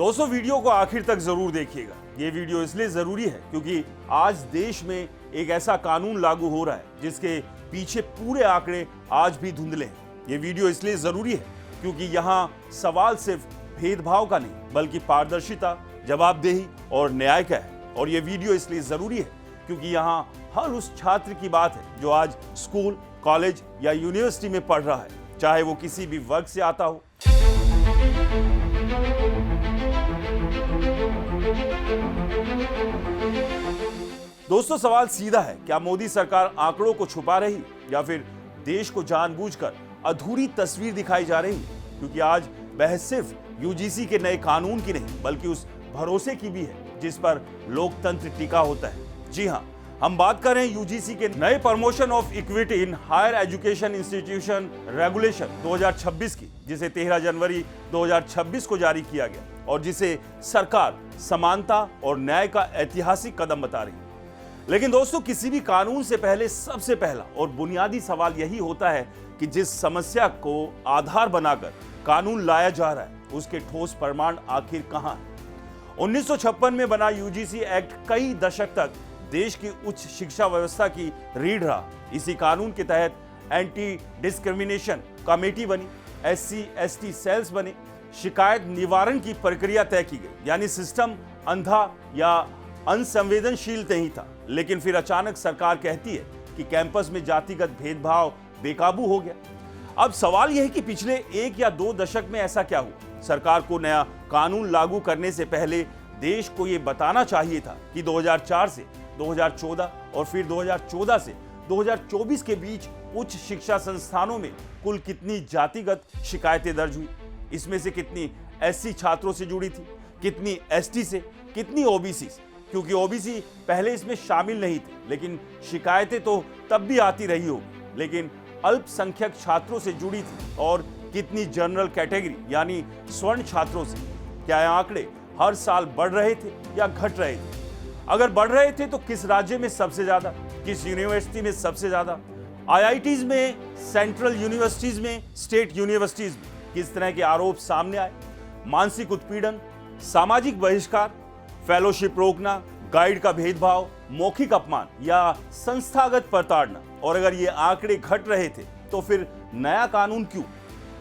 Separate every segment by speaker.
Speaker 1: दोस्तों वीडियो को आखिर तक जरूर देखिएगा। ये वीडियो इसलिए जरूरी है क्योंकि आज देश में एक ऐसा कानून लागू हो रहा है जिसके पीछे पूरे आंकड़े आज भी धुंधले हैं। ये वीडियो इसलिए जरूरी है क्योंकि यहाँ सवाल सिर्फ भेदभाव का नहीं बल्कि पारदर्शिता, जवाबदेही और न्याय का है। और ये वीडियो इसलिए जरूरी है क्योंकि यहाँ हर उस छात्र की बात है जो आज स्कूल, कॉलेज या यूनिवर्सिटी में पढ़ रहा है, चाहे वो किसी भी वर्ग से आता हो। दोस्तों सवाल सीधा है, क्या मोदी सरकार आंकड़ों को छुपा रही या फिर देश को जानबूझकर अधूरी तस्वीर दिखाई जा रही है? क्योंकि आज बहस सिर्फ यूजीसी के नए कानून की नहीं बल्कि उस भरोसे की भी है जिस पर लोकतंत्र टिका होता है। जी हां, हम बात कर रहे हैं यूजीसी के नए promotion of equity in higher education institution regulation 2026 की, जिसे 13 जनवरी 2026 को जारी किया गया और जिसे सरकार समानता और न्याय का ऐतिहासिक कदम बता रही है। लेकिन दोस्तों किसी भी कानून से पहले सबसे पहला और बुनियादी सवाल यही होता है कि जिस समस्या को आधार बनाकर कानून लाया जा रहा है उसके ठोस प्रमाण आखिर कहां है? 1956 में बना यूजीसी एक्ट कई दशक तक देश की उच्च शिक्षा व्यवस्था की रीढ़ रहा। इसी कानून के तहत एंटी डिस्क्रिमिनेशन कमेटी बनी, SC/ST सेल्स बने, शिकायत निवारण की प्रक्रिया तय की गई। यानी सिस्टम अंधा या अनसंवेदनशील नहीं था। लेकिन फिर अचानक सरकार कहती है कि कैंपस में जातिगत भेदभाव बेकाबू हो गया। अब सवाल यह है कि पिछले 1 या 2 दशक में ऐसा क्या हुआ? सरकार को नया कानून लागू करने से पहले देश को यह बताना चाहिए था कि 2004 से 2014 और फिर 2014 से 2024 के बीच उच्च शिक्षा संस्थानों में कुल कितनी जातिगत शिकायतें दर्ज हुई, इसमें से कितनी SC छात्रों से जुड़ी थी, कितनी ST से, कितनी OBC से, क्योंकि OBC पहले इसमें शामिल नहीं थे। लेकिन शिकायतें तो तब भी आती रही होगी, लेकिन अल्पसंख्यक छात्रों से जुड़ी थी, और कितनी जनरल कैटेगरी यानी स्वर्ण छात्रों से। क्या ये आंकड़े हर साल बढ़ रहे थे या घट रहे थे? अगर बढ़ रहे थे तो किस राज्य में सबसे ज्यादा, किस यूनिवर्सिटी में सबसे ज्यादा, IITs में, सेंट्रल यूनिवर्सिटीज में, स्टेट यूनिवर्सिटीज में किस तरह के आरोप सामने आए? मानसिक उत्पीड़न, सामाजिक बहिष्कार, फेलोशिप रोकना, गाइड का भेदभाव, मौखिक अपमान या संस्थागत प्रताड़ना। और अगर ये आंकड़े घट रहे थे तो फिर नया कानून क्यों?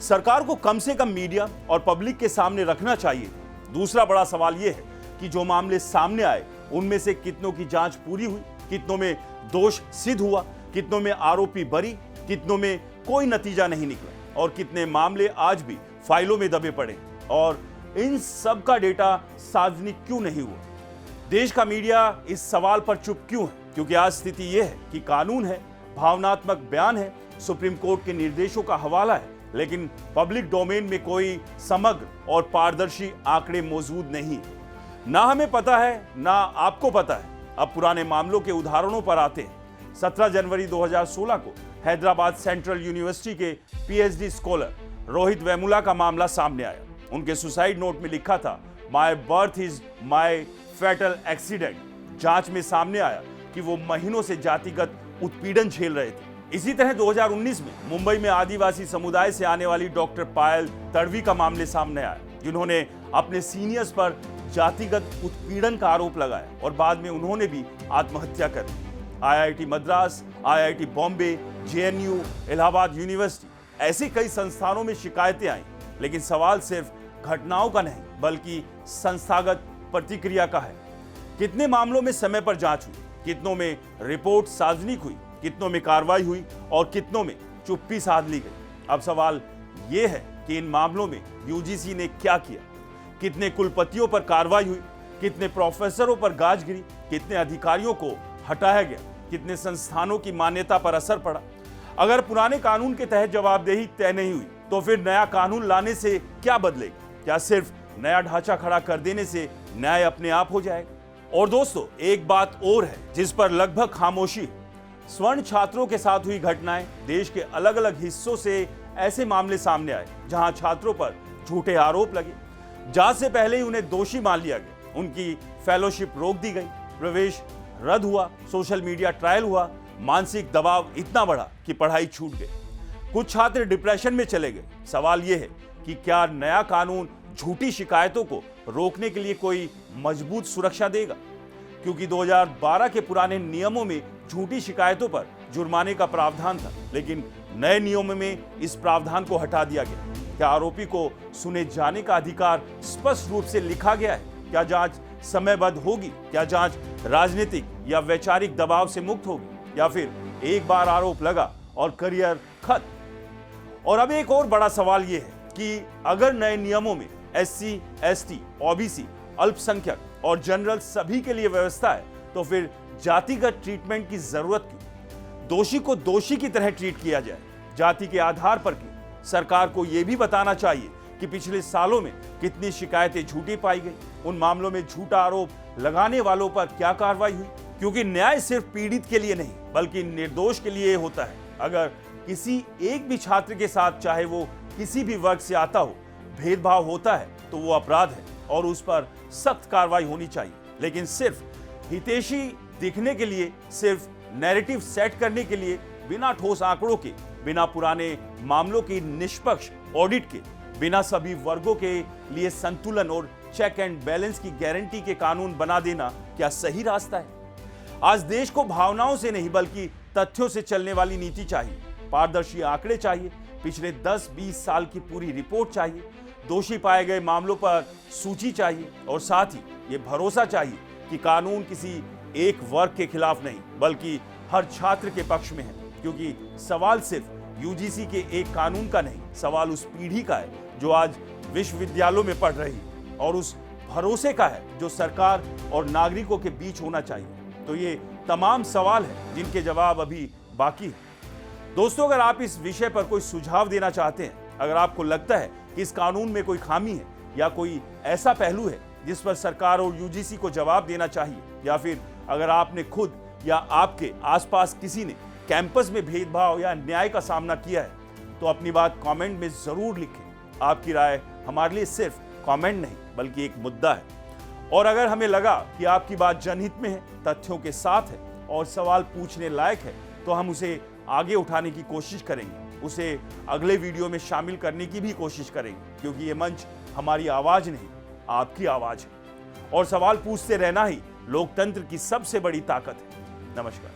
Speaker 1: सरकार को कम से कम मीडिया और पब्लिक के सामने रखना चाहिए। दूसरा बड़ा सवाल यह है कि जो मामले सामने आए उनमें से कितनों की जांच पूरी हुई, कितनों में दोष सिद्ध हुआ, कितनों में आरोपी बरी, कितनों में कोई नतीजा नहीं निकला, और कितने मामले आज भी फाइलों में दबे पड़े। और इन सब का डेटा सार्वजनिक क्यों नहीं हुआ? देश का मीडिया इस सवाल पर चुप क्यों है? क्योंकि आज स्थिति यह है कि कानून है, भावनात्मक बयान है, सुप्रीम कोर्ट के निर्देशों का हवाला है, लेकिन पब्लिक डोमेन में कोई समग्र और पारदर्शी आंकड़े मौजूद नहीं। ना हमें पता है ना आपको पता है। अब पुराने मामलों के उदाहरणों पर आते हैं। 17 जनवरी 2016 को हैदराबाद सेंट्रल यूनिवर्सिटी के PhD स्कॉलर रोहित वेमुला का मामला सामने आया। उनके सुसाइड नोट में लिखा था, my birth is my fatal accident. जांच में सामने आया कि वो महीनों से जातिगत उत्पीड़न झेल रहे थे। इसी तरह 2019 में मुंबई में आदिवासी समुदाय से आने वाली डॉक्टर पायल तड़वी का मामले सामने आया, जिन्होंने अपने सीनियर्स पर जातिगत उत्पीड़न का आरोप लगाया और बाद में उन्होंने भी आत्महत्या कर ली। IIT Madras, IIT Bombay, JNU, Allahabad university, ऐसे कई संस्थानों में शिकायतें आई। लेकिन सवाल सिर्फ घटनाओं का नहीं बल्कि संस्थागत प्रतिक्रिया का है। कितने मामलों में समय पर जांच हुई, कितनों में रिपोर्ट सार्वजनिक हुई, कितनों में कार्रवाई हुई और कितनों में चुप्पी साध ली गई। अब सवाल यह है कि इन मामलों में यूजीसी ने क्या किया? कितने कुलपतियों पर कार्रवाई हुई, कितने प्रोफेसरों पर गाज गिरी, कितने अधिकारियों को हटाया गया, कितने संस्थानों की मान्यता पर असर पड़ा? अगर पुराने कानून के तहत जवाबदेही तय नहीं हुई तो फिर नया कानून लाने से क्या बदलेगा? क्या सिर्फ नया ढांचा खड़ा कर देने से न्याय अपने आप हो जाएगा? और दोस्तों एक बात और है जिस पर लगभग खामोशी है। स्वर्ण छात्रों के साथ हुई घटनाएं। देश के अलग अलग हिस्सों से ऐसे मामले सामने आए जहां छात्रों पर झूठे आरोप लगे, जांच से पहले ही उन्हें दोषी मान लिया गया, उनकी फेलोशिप रोक दी गई, प्रवेश रद्द हुआ, सोशल मीडिया ट्रायल हुआ, मानसिक दबाव इतना बढ़ा कि पढ़ाई छूट गई। कुछ छात्र डिप्रेशन में चले गए। सवाल यह है कि क्या नया कानून झूठी शिकायतों को रोकने के लिए कोई मजबूत सुरक्षा देगा? क्योंकि 2012 के पुराने नियमों में झूठी शिकायतों पर जुर्माने का प्रावधान था, लेकिन नए नियमों में इस प्रावधान को हटा दिया गया। क्या आरोपी को सुने जाने का अधिकार स्पष्ट रूप से लिखा गया है? क्या जांच समयबद्ध होगी? क्या जांच राजनीतिक या वैचारिक दबाव से मुक्त होगी, या फिर एक बार आरोप लगा और करियर खत्म? और अब एक और बड़ा सवाल यह है कि अगर नए नियमों में SC, ST, OBC, अल्पसंख्यक और जनरल सभी के लिए व्यवस्था है, तो फिर जातिगत ट्रीटमेंट की जरूरत क्यों? दोषी को दोषी की तरह ट्रीट किया जाए, जाति के आधार पर क्यों? सरकार को यह भी बताना चाहिए कि पिछले सालों में कितनी शिकायतें झूठी पाई गई, उन मामलों में झूठा आरोप लगाने वालों पर क्या कार्रवाई हुई। क्योंकि न्याय सिर्फ पीड़ित के लिए नहीं बल्कि निर्दोष के लिए होता है। अगर किसी एक भी छात्र के साथ, चाहे वो किसी भी वर्ग से आता हो, भेदभाव होता है तो वो अपराध है और उस पर सख्त कार्रवाई होनी चाहिए। लेकिन सिर्फ हितैषी दिखने के लिए, सिर्फ नैरेटिव सेट करने के लिए, बिना ठोस आंकड़ों के, बिना पुराने मामलों की निष्पक्ष ऑडिट के, बिना सभी वर्गों के लिए संतुलन और चेक एंड बैलेंस की गारंटी के कानून बना देना क्या सही रास्ता है? आज देश को भावनाओं से नहीं बल्कि तथ्यों से चलने वाली नीति चाहिए। पारदर्शी आंकड़े चाहिए, पिछले 10-20 साल की पूरी रिपोर्ट चाहिए, दोषी पाए गए मामलों पर सूची चाहिए और साथ ही ये भरोसा चाहिए कि कानून किसी एक वर्ग के खिलाफ नहीं बल्कि हर छात्र के पक्ष में है। क्योंकि सवाल सिर्फ UGC के एक कानून का नहीं, सवाल उस पीढ़ी का है जो आज विश्वविद्यालयों में पढ़ रही है, और उस भरोसे का है जो सरकार और नागरिकों के बीच होना चाहिए। तो ये तमाम सवाल हैं जिनके जवाब अभी बाकी हैं। दोस्तों, अगर आप इस विषय पर कोई सुझाव देना चाहते हैं, अगर आपको लगता है कि इस कानून में कोई खामी है या कोई ऐसा पहलू है जिस पर सरकार और UGC को जवाब देना चाहिए, या फिर अगर आपने खुद या आपके आसपास किसी ने कैंपस में भेदभाव या अन्याय का सामना किया है, तो अपनी बात कमेंट में जरूर लिखें। आपकी राय हमारे लिए सिर्फ कमेंट नहीं बल्कि एक मुद्दा है। और अगर हमें लगा कि आपकी बात जनहित में है, तथ्यों के साथ है और सवाल पूछने लायक है, तो हम उसे आगे उठाने की कोशिश करेंगे, उसे अगले वीडियो में शामिल करने की भी कोशिश करेंगे। क्योंकि ये मंच हमारी आवाज नहीं, आपकी आवाज है, और सवाल पूछते रहना ही लोकतंत्र की सबसे बड़ी ताकत है। नमस्कार।